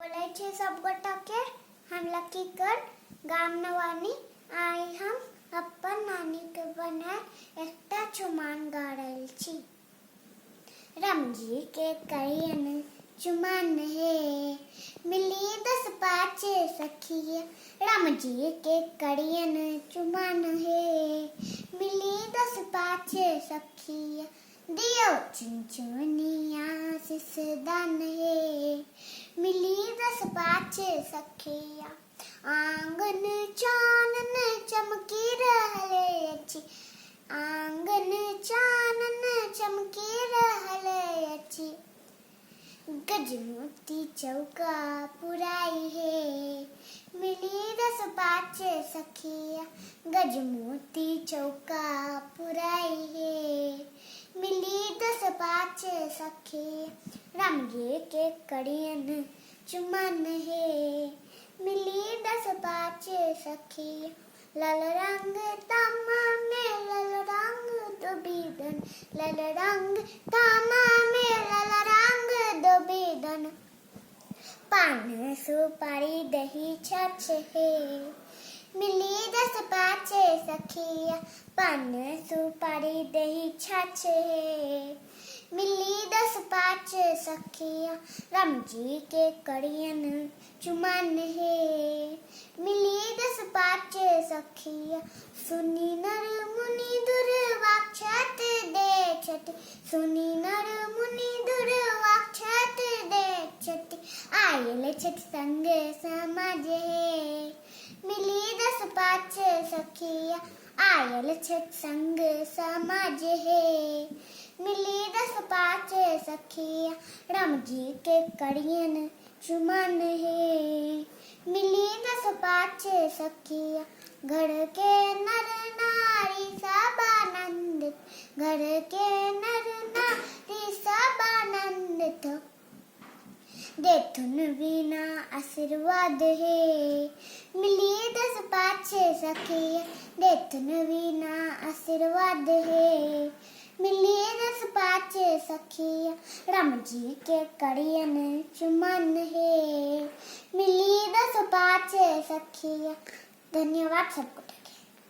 बोले छे सब गोटा के हम लकी कर गाम नवानी आई हम अपन नानी के बनाए एकटा चुमान गा रहल छी। रमजी के करियन चुमान हे मिली 10 5 सखिया। रमजी के करियन चुमान हे मिली 10 5 सखिया। दियो चुनचुनिया सिसदान हे मिली 10 5 सखिया। आंगन चानन चमकी रहले अछि आंगन चानन चमकी रहले अछि। गजमोती चौका पुराई हे मिली 10 5 सखिया। गजमोती चौका पुराई हे मिली 10 5 सखिया। रमजी के करियन चुमान हे मिली 10 5 सखिया। लाल रंग तामा में लाल रंग दुबिदन लाल रंग तामा में लाल रंग दुबिदन। पान सुपारी दही छाछ हे मिली 10 5 सखिया। पान सुपारी दही छाछ हे मिली 10 5 सखिया। रमजी के करियन चुमान हे मिली 10 5 सखिया। सुनी नर मुनि दुर्वाक्षत दे छति सुनी नर मुनि दुर्वाक्षत दे छति। आयल छति संग समाज हे मिली 10 5 सखिया। आयल छति संग समाज हे मिली 10 5 सखिया। रमजी के करियन चुमान हे मिली 10 5 सखिया। घर के नर नारी सब आनंदित घर के नर नारी सब आनंदित। देथुन बिना आशीर्वाद हे मिली 10 5 सखिया। देथुन बिना आशीर्वाद हे मिली 10 5 सखिया। रमजी के करियन चुमान हे मिली 10 5 सखिया। धन्यवाद सबको।